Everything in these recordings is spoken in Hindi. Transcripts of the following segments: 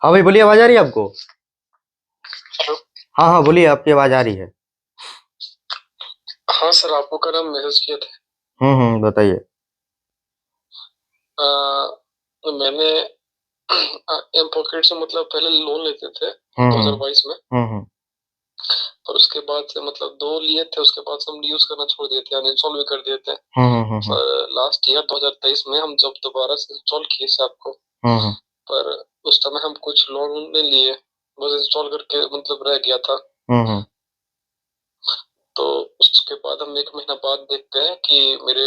हाँ भाई बोलिए, आवाज आ रही है आपको? हेलो। हाँ हाँ बोलिए, आपकी आवाज आ रही है। हाँ सर, आपको कल हम मैसेज किए थे। बताइए। मैंने एम पॉकेट से मतलब पहले लोन लेते थे हम्म हम्म 2022 में। हम्म हम्म और उसके बाद से मतलब दो लिए थे, उसके बाद से हम यूज करना छोड़ दिए थे, अनइंस्टॉल भी कर दिए थे। हम्म पर लास्ट ईयर 2023 में हम जब दोबारा से इंस्टॉल किए इसे आपको, हम्म पर उस समय हम कुछ लोन नहीं लिए, बस इंस्टॉल करके मतलब रह गया था। हम्म तो उसके बाद हम एक महीना बाद देखते हैं कि मेरे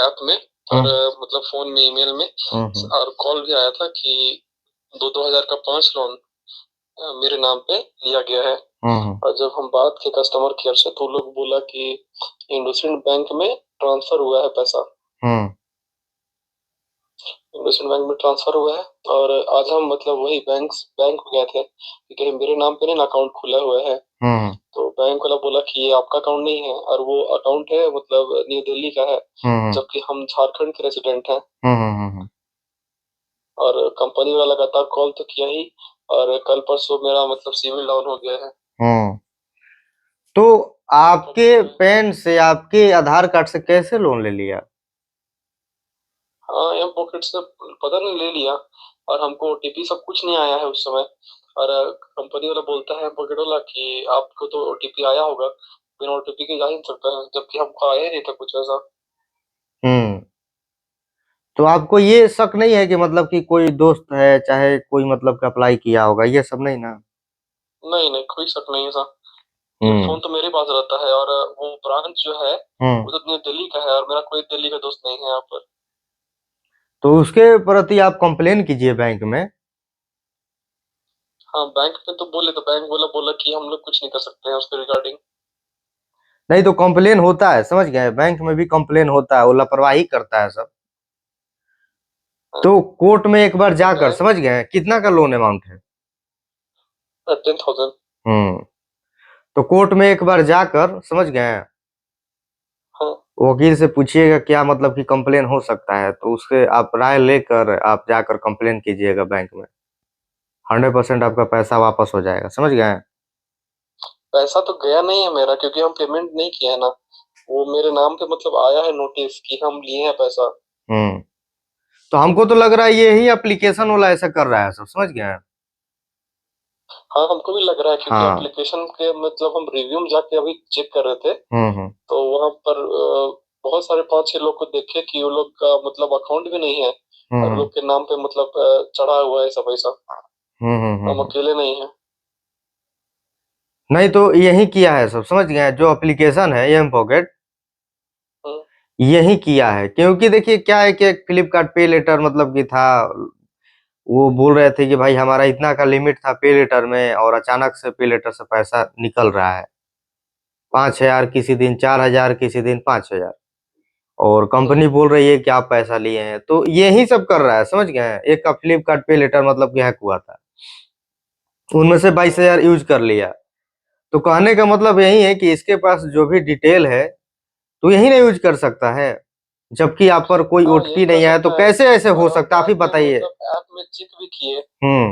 ऐप में और हम्म मतलब फोन में, ईमेल में हम्म और कॉल भी आया था कि दो 2000 का 5 लोन मेरे नाम पे लिया गया है। हम्म और जब हम बात किए कस्टमर केयर से तो लोग बोला कि इंडसइंड बैंक में ट्रांसफर हुआ है पैसा, हम्म इंडसइंड बैंक में ट्रांसफर हुआ है। और आज हम मतलब वही बैंक गए थे क्योंकि मेरे नाम पे ना अकाउंट खुला हुआ है। हम्म तो बैंक वाला बोला कि ये आपका अकाउंट नहीं है, और वो अकाउंट है मतलब न्यू दिल्ली का है, हम्म जबकि हम झारखंड के रेसिडेंट हैं। हम्म और कंपनी वाला लगातार कॉल तो किया ही, और कल परसों मेरा मतलब सिविल डाउन हो गया है। हम्म। तो एम आपके पॉकेट में। पेन से, आपके आधार कार्ड से कैसे लोन ले लिया? हाँ, एम पॉकेट से पता नहीं ले लिया, और हमको ओटीपी सब कुछ नहीं आया है उस समय। और कंपनी वाला बोलता है पॉकेट वाला कि आपको तो ओटीपी आया होगा, बिना ओटीपी के जा ही नहीं सकता है, जबकि हमको आया ही नहीं था कुछ ऐसा। हम्म। तो आपको ये शक नहीं है कि मतलब कि कोई दोस्त है, चाहे कोई मतलब का अप्लाई किया होगा, ये सब नहीं ना? नहीं नहीं, कोई शक नहीं है ऐसा। ये हम्म फोन तो मेरे पास रहता है, और वो ब्रांच जो है हम्म। वो तो न्यू दिल्ली का है, और मेरा कोई दिल्ली का दोस्त नहीं है यहाँ पर। तो उसके प्रति आप कंप्लेन कीजिए बैंक में। हाँ, बैंक में तो बोले, तो बैंक वाला बोला कि हम लोग कुछ नहीं कर सकते हैं उसके रिगार्डिंग। नहीं तो कंप्लेन होता है, समझ गए, बैंक में भी कंप्लेन होता है, वो लापरवाही करता है सब। तो कोर्ट में एक बार तो जाकर, बैंक समझ गए, कितना का लोन अमाउंट है? 10,000। हम्म। तो कोर्ट में एक बार जाकर, समझ गए, हाँ। वकील से पूछिएगा क्या मतलब कि कंप्लेन हो सकता है, तो उसके आप राय लेकर आप जाकर कंप्लेन कीजिएगा बैंक में। 100% आपका पैसा वापस हो जाएगा, समझ गए। पैसा तो गया नहीं है मेरा, क्योंकि हम पेमेंट नहीं किया है ना। वो मेरे नाम पे मतलब आया है नोटिस कि हम लिए हैं पैसा। हम्म। तो हमको तो लग रहा है यही एप्लीकेशन वाला ऐसा कर रहा है सब, समझ गए। हाँ, हमको भी लग रहा है, क्योंकि हाँ। एप्लीकेशन के मतलब हम रिव्यू में जाके अभी चेक कर रहे थे, हम्म। तो वहां पर बहुत सारे 5-6 लोग को देखे कि वो लोग का मतलब अकाउंट भी नहीं है, और वो हम्म लोग के नाम पे मतलब चढ़ा हुआ है सब पैसा। हम हम्म। अकेले नहीं हैं। नहीं तो यही किया है सब, समझ गए, जो एप्लीकेशन है एम पॉकेट, हम्म। यही किया है। क्योंकि देखिए क्या है कि फ्लिपकार्ट पे लेटर मतलब कि था, वो बोल रहे थे कि भाई हमारा इतना का लिमिट था पे लेटर में, और अचानक से पे लेटर से पैसा निकल रहा है। 5,000 किसी दिन, 4,000 किसी दिन, 5,000। और हम्म। कंपनी बोल रही है कि आप पैसा लिए हैं, तो यही सब कर रहा है, समझ गए। एक का फ्लिपकार्ट पे लेटर मतलब कि हैक हुआ था, उनमें से 22,000 यूज कर लिया। तो कहने का मतलब यही है कि इसके पास जो भी डिटेल है, तो यही ना यूज कर सकता है। जबकि आप पर कोई हाँ, यही ओटीपी कर नहीं आया, तो सकता है। कैसे ऐसे हो और हम सकता है, आप ही ऐप में बताइए। मतलब ऐप में चेक भी किए, हम्म।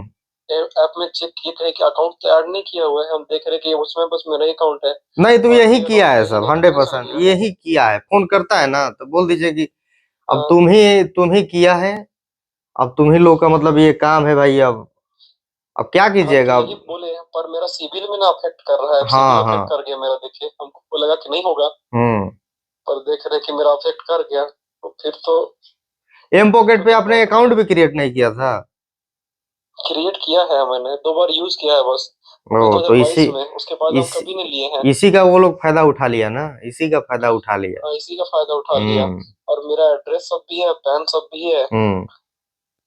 ऐप में चेक किए, कहीं कि अकाउंट तो ऐड नहीं किया हुआ है, हम देख रहे हैं कि उसमें बस मेरा ही अकाउंट है, नहीं तो और यही कोई किया अकाउंट है है ही सब, नहीं, तो हंड्रेड कैंसिल परसेंट किया है। यही किया है। फोन करता है ना तो बोल दीजिए कि अब हाँ। तुम ही किया है। अब तुम ही लोग का मतलब ये काम है भाई। अब क्या हम तो कीजिएगा यही अब? बोले हैं, पर मेरा सिविल में ना अफेक्ट कर रहा है, सिविल हाँ अफेक्ट हाँ। कर गया मेरा, देखिए हमको लगा कि नहीं होगा, हम्म। पर देख रहे कि मेरा अफेक्ट कर गया, तो एम फिर पॉकेट तो पे आपने दिक्कत है। अकाउंट भी क्रिएट नहीं किया था? क्रिएट किया है मैंने, 2 बार यूज किया है बस, वो भी ओ तो इसी 2022 में, उसके बाद हम इस कभी नहीं लिए हैं। इसी का वो लोग फायदा उठा लिया ना, इसी का फायदा उठा लिया। हाँ, इसी का फायदा उठा लिया। हम्म और मेरा एड्रेस सब भी है, पैन सब भी है। हम्म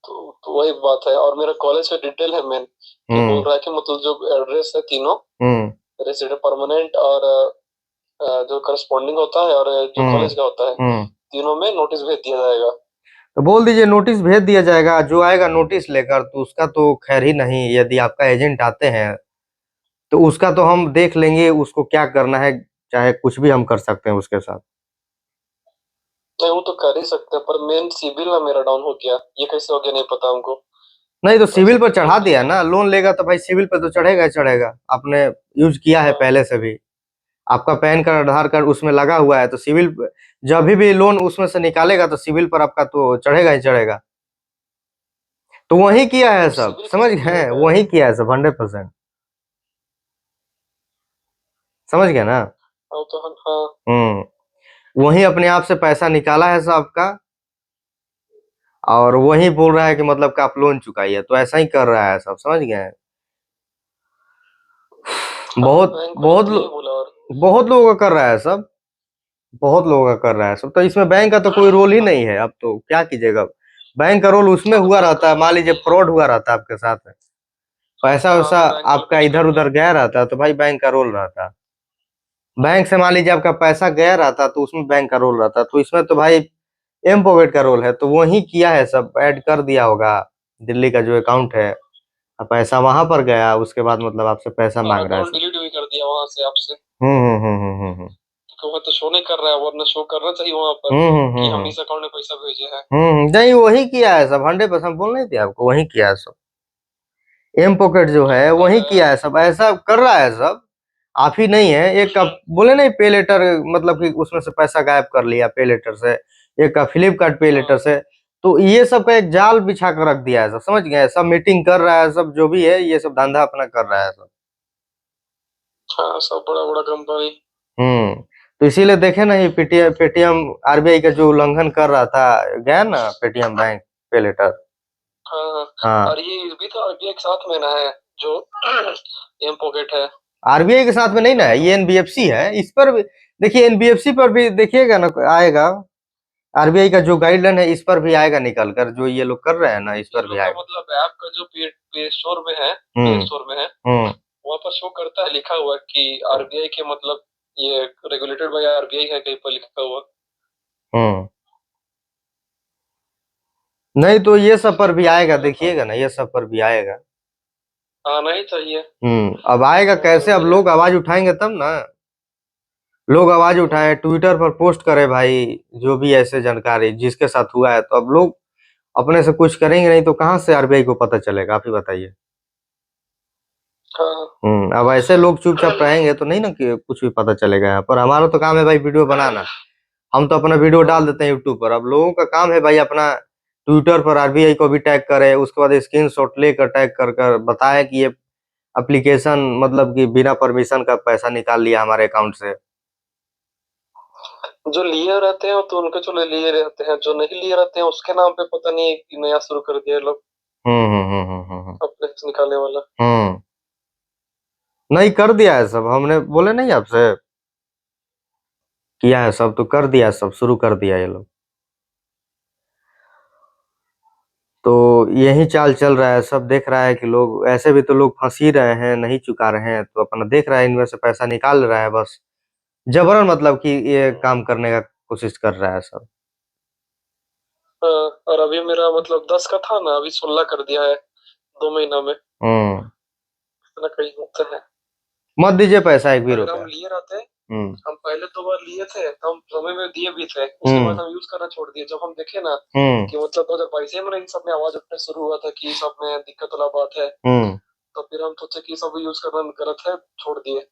तो वही बात है, और मेरा कॉलेज का डिटेल है मेन, कि बोल हम्म रहा है कि मतलब जो एड्रेस है तीनों, हम्म रेसिडेंट परमानेंट और जो करस्पॉन्डिंग होता है और जो हम्म कॉलेज का होता है, हम्म। तीनों में नोटिस भेज दिया जाएगा। तो बोल दीजिए नोटिस भेज दिया जाएगा, जो आएगा नोटिस लेकर तो उसका तो खैर ही नहीं। यदि आपका एजेंट आते हैं तो उसका तो हम देख लेंगे, उसको क्या करना है, चाहे कुछ भी हम कर सकते हैं उसके साथ। नहीं, वो तो कर ही सकते हैं, पर मेन सिविल ना मेरा डाउन हो गया, ये कैसे हो गया नहीं पता हमको। नहीं तो सिविल पर चढ़ा दिया ना, लोन लेगा तो भाई सिविल पे तो चढ़ेगा ही चढ़ेगा। आपने यूज किया है पहले से भी, आपका पैन कार्ड आधार कार्ड उसमें लगा हुआ है, तो सिविल जब भी लोन उसमें से निकालेगा तो सिविल पर आपका तो चढ़ेगा ही चढ़ेगा। तो वही किया है तो सब, सिविल समझ कैसे गए, गिरेगा? वही किया है सब 100%। समझ गए ना। हाँ तो हम, हाँ। वही अपने आप से पैसा निकाला है सबका, और वही बोल रहा है कि मतलब कि आप लोन चुकाइए, तो ऐसा ही कर रहा है सब, समझ गए। हाँ, बहुत बैंक वाले बहुत तो यही बोला। और बहुत लोगों का कर रहा है सब, बहुत लोगों का कर रहा है सब। तो इसमें बैंक का तो कोई रोल ही नहीं है, अब तो क्या कीजिएगा। बैंक का रोल उसमें हाँ, तो हुआ बैंक का रहता है, तो मान रोल लीजिए नहीं है। फ्रॉड हुआ रहता है आपके साथ, पैसा हाँ, वैसा तो बैंक वाले आपका कुछ इधर करेंगे। उधर गया रहता है, तो भाई बैंक का रोल रहता है। बैंक से मान लीजिए आपका पैसा गया रहता तो उसमें बैंक का रोल रहता, तो इसमें तो भाई एम पॉकेट का रोल है, तो वही किया है सब, ऐड कर दिया होगा दिल्ली का जो अकाउंट है। अब पैसा वहां पर गया, उसके बाद मतलब आपसे पैसा और मांग रहा है अकाउंट सब। डिलीट भी कर दिया वहां से आपसे, हम्म। क्योंकि वह तो शो नहीं कर रहा है, वरना शो करना चाहिए वहां पर कि हम हम्म। इस अकाउंट में पैसा भेजे हैं। नहीं वही किया है सब 100%, बोल नहीं थे आपको, वही किया है सब। एम पॉकेट जो है तो वही है। किया है सब, ऐसा कर रहा है सब। आप ही नहीं है, एक का बोले नहीं पे लेटर, मतलब कि उसमें से पैसा गायब कर लिया पे लेटर से, एक का फ्लिपकार्ट पे लेटर हाँ, से। तो ये सब का एक जाल बिछा कर रख दिया है सब, समझ गए, सब मीटिंग कर रहा है सब, जो भी है ये सब धंधा अपना कर रहा है सब। हाँ, सब बड़ा बड़ा कंपनी। हम्म। तो इसीलिए देखे ना, ये पेटीएम पेटीएम आरबीआई का जो उल्लंघन कर रहा था, गया ना पेटीएम बैंक पे लेटर। हाँ, हाँ। हाँ, और ये भी तो आरबीआई के साथ में ना है, जो एम पॉकेट है। आरबीआई के साथ में नहीं ना है, ये एनबीएफसी है, इस पर भी देखिए, एनबीएफसी पर भी देखिएगा ना, आएगा। आरबीआई का जो गाइडलाइन है इस पर भी आएगा निकल कर, जो ये लोग कर रहे हैं ना इस इन पर भी लोग का आएगा। मतलब ऐप का जो प्ले स्टोर में है, प्ले हम्म। स्टोर में है, हम्म। वहां पर शो करता है, लिखा हुआ कि आरबीआई के मतलब ये रेगुलेटेड बाय आरबीआई है, कहीं पर लिखा हुआ। हम्म। नहीं तो ये सब पर भी आएगा, गलत है। देखिएगा ना, ये सब पर भी आएगा। आना ही चाहिए। अब आएगा वो कैसे, अब जरूरी है। लोग आवाज उठाएंगे तब ना। लोग आवाज उठाए, ट्विटर पर पोस्ट करे भाई, जो भी ऐसे जानकारी जिसके साथ हुआ है, तो अब लोग अपने से कुछ करेंगे नहीं, तो कहाँ से आरबीआई को पता चलेगा, आप ही बताइए। हाँ। अब ऐसे लोग चुपचाप रहेंगे तो नहीं ना कि कुछ भी पता चलेगा यहाँ पर। हमारा तो काम है भाई वीडियो बनाना, हम तो अपना वीडियो डाल देते हैं यूट्यूब पर। अब लोगों का काम है भाई अपना ट्विटर पर आरबीआई को भी टैग करे, उसके बाद स्क्रीनशॉट लेकर टैग कर कर बताए कि ये एप्लीकेशन मतलब कि बिना परमिशन का पैसा निकाल लिया हमारे अकाउंट से। जो लिए रहते हैं तो उनके चलो लिए रहते हैं, जो नहीं लिए रहते हैं उसके नाम पे पता नहीं कि नया शुरू कर दिया ये लोग, अपने से निकालने वाला। हम्म। नहीं कर दिया है सब, हमने बोले नहीं आपसे, किया है सब, तो कर दिया है सब, शुरू कर दिया ये लोग। तो यही चाल चल रहा है, सब देख रहा है कि लोग ऐसे भी तो लोग फंस ही रहे हैं, नहीं चुका रहे हैं, तो अपना देख रहा है इनमें से पैसा निकाल रहा है बस, जबरन मतलब कि ये काम करने का कोशिश कर रहा है सब। हाँ, और अभी मेरा मतलब 10 का था ना, अभी 16 कर दिया है 2 महीना में। हम्म। इतना कहीं होता है। मत दीजिए पैसा एक भी अगर रुपया। हम लिए रहते, हम्म। हम पहले 2 बार लिए थे तो हम समय में दिए भी थे, उसके बाद हम्म। हम यूज करना छोड़ दिए। जब हम देखे ना हम्म। कि मतलब 2022 में इन सब में आवाज उठना शुरू हुआ था कि सब में दिक्कत वाला बात है, हम्म। तो फिर हम सोचे कि सब यूज करना गलत है, छोड़ दिए।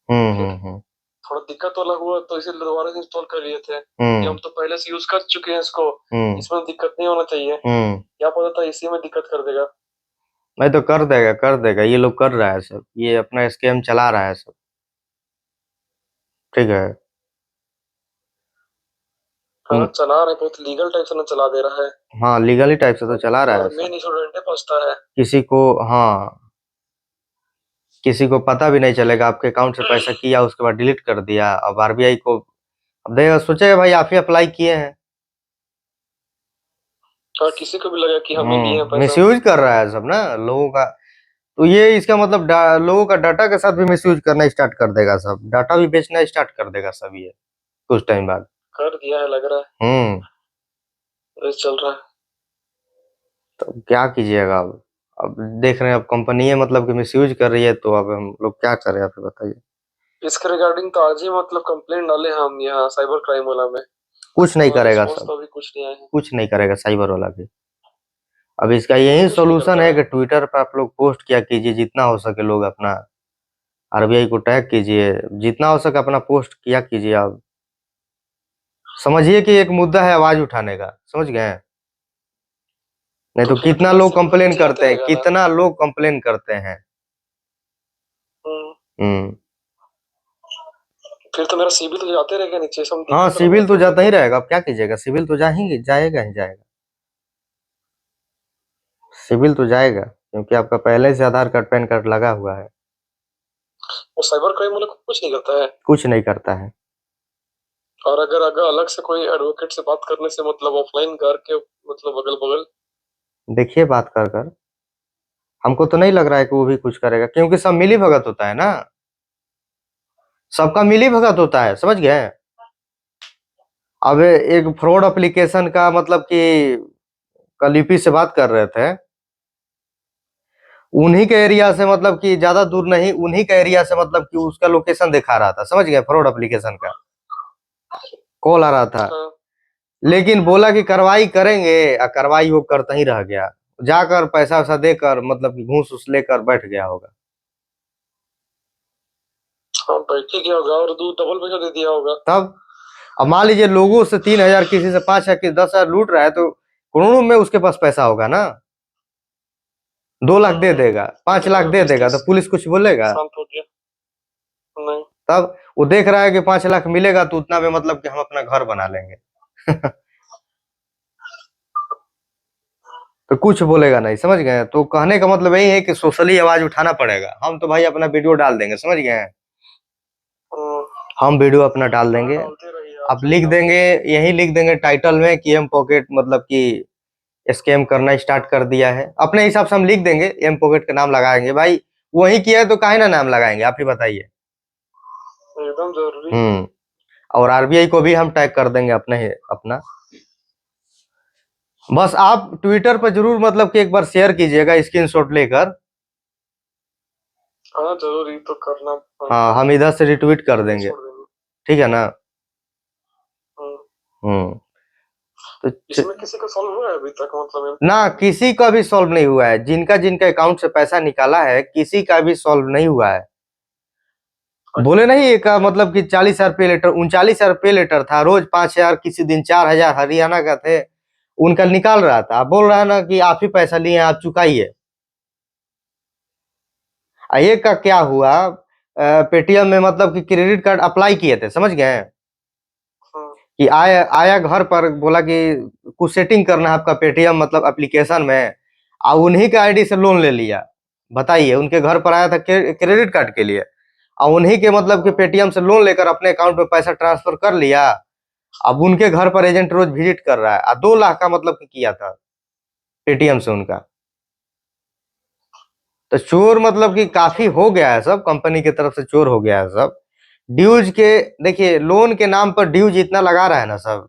हम्म। फिर हम्म। थोड़ा दिक्कत वाला हुआ तो इसीलिए दोबारा से इंस्टॉल कर लिए थे कि हम्म। हम तो पहले से यूज कर चुके हैं इसको, हम्म। इसमें दिक्कत नहीं होना चाहिए। हम्म। क्या पता था इसी में दिक्कत कर देगा। नहीं तो कर देगा, कर देगा, ये लोग कर रहा है सब, ये अपना स्कैम चला रहा है सब। ठीक है। हाँ, हम्म। चला रहे, बहुत लीगल टाइप से ना चला दे रहा है। हाँ, लीगली टाइप से तो चला रहा है और सब। मेन स्टूडेंट फंसता है। किसी को, हाँ, किसी को पता भी नहीं चलेगा आपके अकाउंट से पैसा किया, उसके बाद डिलीट कर दिया। अब आरबीआई को अब देगा, सोचेगा भाई आप ही अप्लाई किए हैं। और किसी को भी लगा कि हम ही लिए हैं पैसा। मिसयूज कर रहा है सब ना लोगों का। तो ये इसका मतलब लोगों का डाटा के साथ भी मिसयूज करना स्टार्ट कर देगा सब, डाटा भी बेचना स्टार्ट कर देगा सब ये कुछ टाइम बाद। कर दिया है लग रहा हम्म। है, रेस चल रहा है। तो क्या कीजिएगा अब देख रहे हैं, अब कंपनी है मतलब कि मिसयूज कर रही है, तो अब हम लोग क्या करें, आप ही बताइए। इसके रिगार्डिंग तो आज ही मतलब कंप्लेंट डाले हैं हम यहाँ साइबर क्राइम वाला में, कुछ नहीं और करेगा रिस्पॉन्स सब, तो अभी कुछ नहीं आया है। कुछ नहीं करेगा साइबर वाला भी। अब इसका यही कुछ नहीं सॉल्यूशन करता है है। कि ट्विटर पर आप लोग पोस्ट किया कीजिए, जितना हो सके लोग अपना आरबीआई को टैग कीजिए, जितना हो सके अपना पोस्ट किया कीजिए। आप समझिए कि एक मुद्दा है आवाज उठाने का, समझ गए? नहीं तो तो फिर कितना मेरा लोग सिविल कंप्लेन नीचे जाते करते हैं, रहेगा ना। कितना लोग कंप्लेन करते हैं। हम्म, हम्म। फिर तो मेरा सिविल तो जाते रहेगा नीचे, सब हाँ, दिक्कत रहेगा सिविल तो फिर जाता ही तो। रहेगा, अब क्या कीजिएगा, सिविल तो जाएंगे, जाएगा ही जाएगा। सिविल तो जाएगा क्योंकि आपका पहले से आधार कार्ड पैन कार्ड लगा हुआ है। वो साइबर क्राइम वाला कुछ नहीं करता है। कुछ नहीं करता है। और अगर अगर अलग से कोई एडवोकेट से बात करने से मतलब ऑफलाइन करके मतलब अगल बगल। देखिए बात कर कर, हमको तो नहीं लग रहा है कि वो भी कुछ करेगा, क्योंकि सब मिली भगत होता है ना, सबका मिली भगत होता है, समझ गए? अब एक फ्रॉड एप्लीकेशन का मतलब कि कल यूपी से बात कर रहे थे, उन्हीं के एरिया से मतलब कि ज्यादा दूर नहीं, उन्हीं के एरिया से मतलब कि उसका लोकेशन दिखा रहा था, समझ गए? फ्रॉड एप्लीकेशन का कॉल आ रहा था, हाँ। लेकिन बोला कि कार्रवाई करेंगे, और कार्रवाई वो करता ही रह गया, जाकर पैसा वैसा देकर मतलब कि घूस उस लेकर बैठ गया होगा। हाँ, बैठ ही गया होगा और दो डबल पैसा दे दिया होगा। तब अब मान लीजिए लोगों से 3,000, किसी से 5,000, किसी 10,000 लूट रहा है, तो करोड़ों में उसके पास पैसा होगा ना। 2 लाख दे देगा, लेकिन 5 लाख अगर दे बीस देगा, तो तीस पुलिस कुछ बोलेगा? शांत हो गया। नहीं। तब वो देख रहा है कि 5 लाख मिलेगा, तो उतना में मतलब कि हम अपना घर बना लेंगे। तो कुछ बोलेगा नहीं, समझ गए? तो कहने का मतलब यही है कि सोशली आवाज उठाना पड़ेगा। हम तो भाई अपना वीडियो डाल देंगे, समझ गए? हम्म, हम वीडियो अपना डाल हाँ, देंगे। डालते रहिए आप, आप सही लिख काम है। देंगे, यही लिख देंगे टाइटल में कि एम पॉकेट मतलब कि स्कैम करना स्टार्ट कर दिया है, अपने हिसाब से हम लिख देंगे, एम पॉकेट का नाम लगाएंगे भाई, वही किया है तो काहे ना नाम लगाएंगे, आप ही बताइए। एकदम जरूरी है। हम्म। और आरबीआई को भी हम टैग कर देंगे अपना। बस आप ट्विटर पर जरूर मतलब कि एक बार शेयर कीजिएगा स्क्रीनशॉट लेकर। हाँ, जरूरी तो करना हाँ, बनता है। हम इधर से रिट्वीट कर नहीं देंगे, छोड़ देंगे। ठीक है ना? हम्म, हम्म। तो इसमें किसी का सॉल्व हुआ है अभी तक मतलब? ना, किसी का भी सॉल्व नहीं हुआ है, जिनका जिनका अकाउंट से पैसा निकाला है किसी का भी सॉल्व नहीं हुआ है। बोले नहीं, एक मतलब कि 40,000 पे लेटर, 39,000 पे लेटर था, रोज 5,000, किसी दिन 4,000 हरियाणा का थे, उनका निकाल रहा था। बोल रहा है ना कि आप ही पैसा लिए, आप चुकाइए। एक का क्या हुआ, पेटीएम में मतलब कि क्रेडिट कार्ड अप्लाई किए थे, समझ गए? हाँ। कि आया आया घर पर, बोला कि कुछ सेटिंग करना है आपका पेटीएम मतलब एप्लीकेशन में, और उन्हीं के आईडी से लोन ले लिया। बताइए, उनके घर पर आया था क्रेडिट कार्ड के लिए, और उन्हीं के मतलब कि पेटीएम से लोन लेकर अपने अकाउंट में पैसा ट्रांसफर कर लिया। अब उनके घर पर एजेंट रोज विजिट कर रहा है, और 2 लाख का मतलब कि किया था पेटीएम से उनका। तो चोर मतलब कि काफी हो गया है, सब कंपनी की तरफ से चोर हो गया है सब। ड्यूज के, देखिए लोन के नाम पर ड्यूज इतना लगा रहा है ना सब,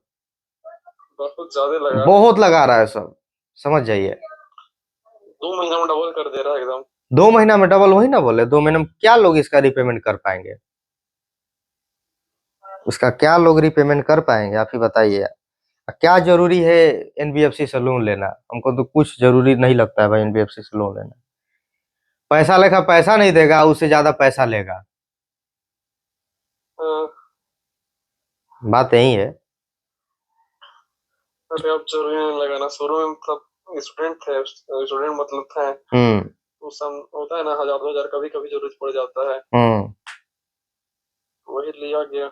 बहुत ज्यादा लगा रहे बहुत हैं। लगा रहा है सब, समझ जाइए। 2 महीना में डबल कर दे रहा है एकदम। 2 महीना में डबल, वही ना बोले, 2 महीने में क्या लोग इसका रिपेमेंट कर पाएंगे? उसका क्या लोग रिपेमेंट कर पाएंगे, आप ही बताइए। क्या जरूरी है एनबीएफसी से लोन लेना? हमको तो कुछ जरूरी नहीं लगता है भाई एनबीएफसी से लोन लेना। पैसा लेखा पैसा नहीं देगा, उससे ज्यादा पैसा लेगा, हाँ, बात यही है। अरे अब जरूरी नहीं लगाना, शुरू में मतलब स्टूडेंट थे, स्टूडेंट मतलब थे। हम्म। उस समय होता है ना, 1,000 2,000 कभी कभी जरूरत पड़ जाता है। हम्म। वही लिया गया।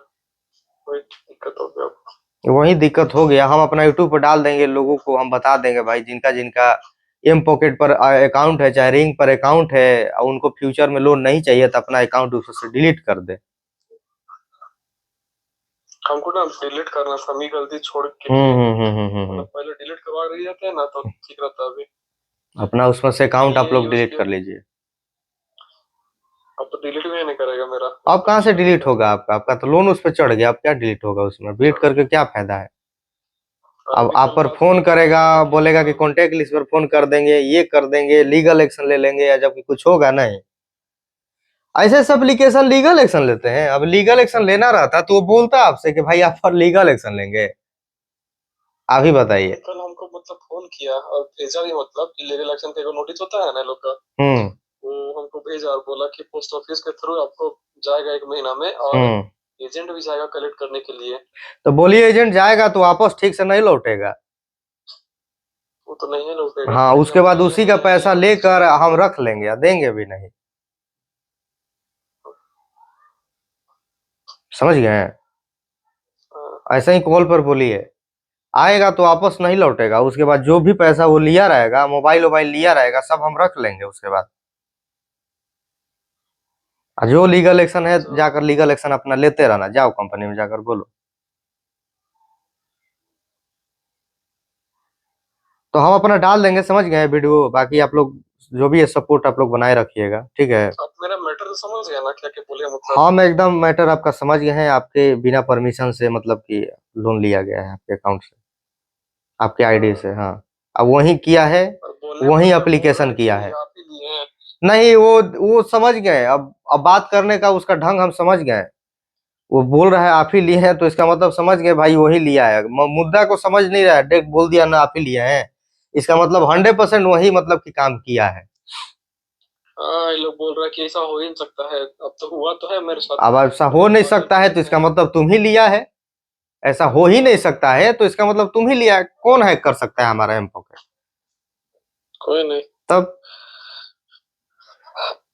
वही दिक्कत हो गया। वही दिक्कत हो गया। हम अपना यूट्यूब पर डाल देंगे, लोगों को हम बता देंगे भाई, जिनका जिनका एम पॉकेट पर अकाउंट है, चाहे रिंग पर अकाउंट है, और उनको फ्यूचर में लोन नहीं चाहिए, तो अपना अकाउंट उससे डिलीट कर दे। हमको ना डिलीट करना था, मैं गलती छोड़ के हम्म। लिए। हम्म। हम्म। हम्म। मतलब पहले डिलीट करवा रही जाते हैं ना तो ठीक रहता अभी। अपना उसमें से अकाउंट अभी आप ये लोग यूज डिलीट किया। कर लीजिए। अब तो डिलीट भी नहीं करेगा मेरा। अब कहाँ से डिलीट होगा आपका? आपका तो लोन उस पर चढ़ गया, अब क्या डिलीट होगा उसमें? डिलीट करके क्या फायदा है? और अब अभी आप कल पर बात फोन हुआ था तो करेगा, बोला कि बोलेगा कि मतलब। कॉन्टेक्ट लिस्ट पर फोन कर देंगे, ये कर देंगे, लीगल एक्शन ले लेंगे, या जबकि कुछ होगा नहीं। ऐसे सब एप्लीकेशन लीगल एक्शन लेते हैं। अब लीगल एक्शन लेना रहता तो वो बोलता आपसे कि भाई आप पर लीगल एक्शन लेंगे। आप ही बताइए। कल हमको मतलब फोन किया और भेजा भी, मतलब कि लीगल एक्शन का नोटिस होता है ना लोग का, हम्म। वो हमको भेजा और बोला कि पोस्ट ऑफिस के थ्रू आपको जाएगा 1 महीना में, और हम्म। एजेंट भी जाएगा कलेक्ट करने के लिए। तो बोलिए एजेंट जाएगा तो वापस ठीक से नहीं लौटेगा। वो तो नहीं लौटेगा, हाँ, लेकिन उसके हम बाद चाहते उसी हैं का कि पैसा लीगल एक्शन लेकर हो। हम रख लेंगे या देंगे भी नहीं। समझ गए? हाँ, ऐसे ही कॉल पर बोलिए, आएगा तो वापस नहीं लौटेगा। उसके बाद जो भी पैसा वो लिया रहेगा, मोबाइल वोबाइल लिया रहेगा, सब हम रख लेंगे उसके बाद। और जो लीगल एक्शन है, तो जाकर लीगल एक्शन अपना लेते रहना। जाओ कंपनी में जाकर बोलो। तो हम अपना डाल देंगे, समझ गए वीडियो। बाकी आप लोग जो भी है सपोर्ट आप लोग बनाए रखिएगा, ठीक है। आप मेरा मैटर तो समझ गया ना, क्या क्या बोले मतलब। हाँ, मैं एकदम मैटर आपका समझ गए हैं। आपके बिना परमिशन से मतलब कि लोन लिया गया है आपके अकाउंट से, आपके आईडी हाँ, से। हाँ, अब वही किया है, और बोलने वही पर तो बोल रहा एप्लीकेशन है किया कि है। आप ही लिए हैं। नहीं, वो समझ गए। अब बात करने का उसका ढंग हम समझ गए। वो बोल रहा है आप ही लिए हैं, तो इसका मतलब समझ गए भाई वही लिया है। मुद्दा को समझ नहीं रहा है, डायरेक्ट बोल दिया ना आप ही लिए हैं। इसका मतलब 100% वही मतलब कि काम किया है। हाँ, ये लोग बोल रहा है कि ऐसा हो ही नहीं सकता है, अब तो हुआ तो है मेरे साथ। अब ऐसा और हो एक नहीं बार सकता गलती है तो करते इसका हैं। मतलब तुम ही लिया है। ऐसा हो ही नहीं सकता है तो इसका मतलब तुम ही लिया है। कौन हैक कर सकता है हमारा एम पॉकेट? कोई नहीं। तब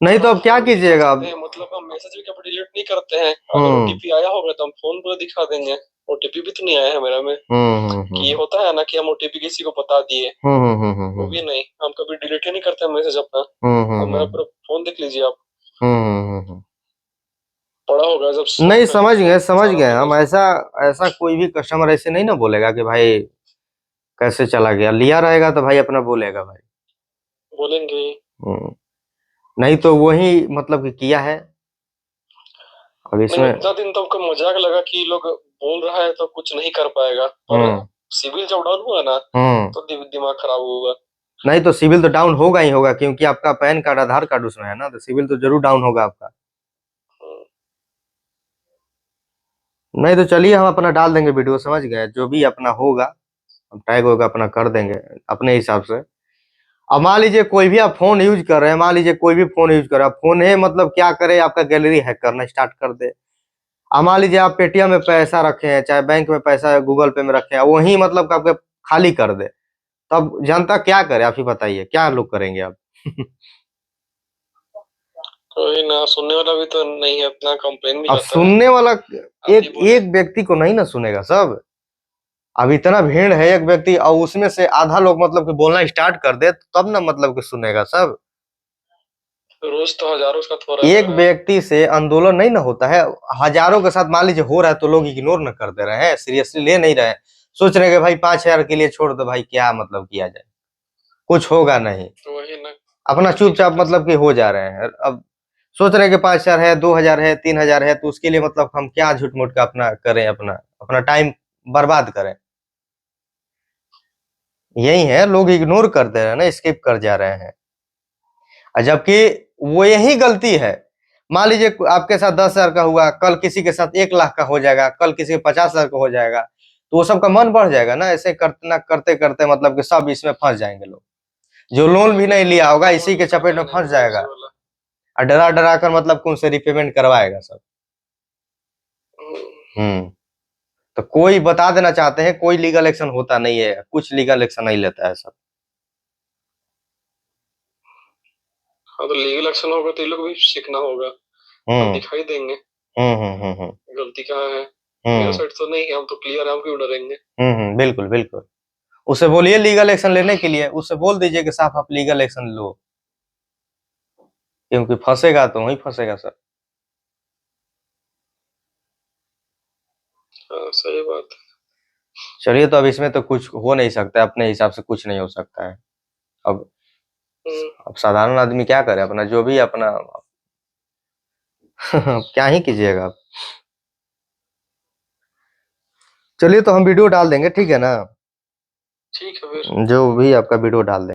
नहीं तो अब क्या हम दिखा कीजिएगा सकते अब? हैं, मतलब हम मैसेज भी कभी डिलीट नहीं करते हैं। अगर हम्म। ओटीपी आया होगा तो हम फोन पर दिखा देंगे। ओटीपी भी तो नहीं आया है मेरा में। हम्म। कि ये होता है ना कि हम ओटीपी किसी को बता दिए, हम्म। हम्म। हम्म। वो हम्म। भी नहीं, हम कभी डिलीट ही नहीं करते मैसेज अपना। हम्म। अब मेरा हम्म। पूरा फोन देख लीजिए आप, हम्म। पड़ा होगा जब नहीं, सब समझ गए समझ सारा गए हम। मैसेज। ऐसा ऐसा कोई भी कस्टमर ऐसे नहीं ना बोलेगा कि भाई कैसे चला गया। लिया रहेगा तो भाई अपना बोलेगा भाई। बोलेंगे ही। हम्म। नहीं तो वही मतलब कि किया है। अब नहीं, इसमें उतना दिन तो हमको मजाक लगा कि लोग बोल रहा है तो कुछ नहीं कर पाएगा, पर हम्म। सिविल जब डाउन हुआ ना, हम्म। तो दिमाग खराब हुआ। नहीं तो सिविल तो डाउन होगा ही होगा, क्योंकि आपका पैन कार्ड आधार कार्ड उसमें है ना, तो सिविल तो जरूर डाउन होगा आपका। हम्म, नहीं तो चलिए हम अपना डाल देंगे वीडियो, समझ गए। जो भी अपना होगा, हम टैग होगा अपना कर देंगे अपने हिसाब से। अब मान लीजिए कोई भी आप फोन यूज कर रहे हैं, मान लीजिए कोई भी फोन यूज कर रहा है, फोन है मतलब क्या करे, आपका गैलरी हैक करना स्टार्ट कर दे। अब मान लीजिए आप पेटीएम में पैसा रखे हैं, चाहे बैंक में पैसा गूगल पे में रखे हैं, वही मतलब आपके खाली कर दे, तब जनता क्या करे? आप ही बताइए, क्या लोग करेंगे आप? कोई ना सुनने वाला भी तो नहीं है, अपना कंप्लेन भी अब जाता है। सुनने वाला आप ही एक बोले। एक व्यक्ति को नहीं ना सुनेगा सब। अब इतना भीड़ है, एक व्यक्ति और उसमें से आधा लोग मतलब कि बोलना स्टार्ट कर दे, तब ना मतलब कि सुनेगा सब। रोज तो हजारों का हो रहा एक है। व्यक्ति से आंदोलन नहीं ना होता है। हजारों के साथ मान लीजिए हो रहा है तो लोग इग्नोर न कर दे रहे हैं, सीरियसली ले नहीं रहे हैं। सोच रहे हैं कि भाई 5,000 के लिए छोड़ दो भाई, क्या मतलब किया जाए, कुछ होगा नहीं। वही ना। अपना किसी का चुपचाप कैसे। मतलब कि हो जा रहे हैं। अब सोच रहे हैं कि 5,000 है, 2,000 है, 3,000 है, तो उसके लिए मतलब हम क्या झूठ मूठ का अपना करें, अपना अपना टाइम बर्बाद करें। यही है, लोग इग्नोर कर दे रहे हैं ना, स्किप कर जा रहे हैं। और जबकि वो यही गलती है। मान लीजिए आपके साथ 10,000 का हुआ, कल किसी के साथ 1 लाख का हो जाएगा, कल किसी के 50,000 का हो जाएगा, तो वो सबका मन बढ़ जाएगा ना। ऐसे करते करते करते मतलब कि सब इसमें फंस जाएंगे लोग। जो लोन भी फिर नहीं इसमें लिया होगा धोखा इसी बहुत के चपेट करता में है ना फंस एनबीएफसी जाएगा। वाला। और डरा डरा कर मतलब कि उनसे रिपेमेंट करवाएगा सब। हम्म, हम्म। तो कोई बता देना चाहते हैं, कोई लीगल एक्शन होता नहीं है, कुछ लीगल एक्शन नहीं लेता है सब। हाँ, तो लीगल एक्शन होगा तो ये लोग भी सीखना होगा, तब हम्म। दिखाई देंगे हम्म। हम्म। हम्म। हम्म। गलती कहाँ है। मेरा हम्म। साइड तो नहीं है, हम तो क्लियर है, हम क्यों डरेंगे। बिल्कुल बिल्कुल। उसे बोलिए लीगल एक्शन लेने के लिए, उससे बोल दीजिए कि साहब आप लीगल एक्शन लो, क्योंकि फंसेगा तो वही फंसेगा सर। हाँ, सही बात है। चलिए, तो अब इसमें तो कुछ हो नहीं सकता है, अपने हिसाब से कुछ नहीं हो सकता है। अब हम्म, अब साधारण आदमी क्या करे, अपना जो भी अपना क्या ही कीजिएगा आप। चलिए, तो हम वीडियो डाल देंगे, ठीक है ना? ठीक है फिर। जो भी आपका वीडियो डाल देंगे।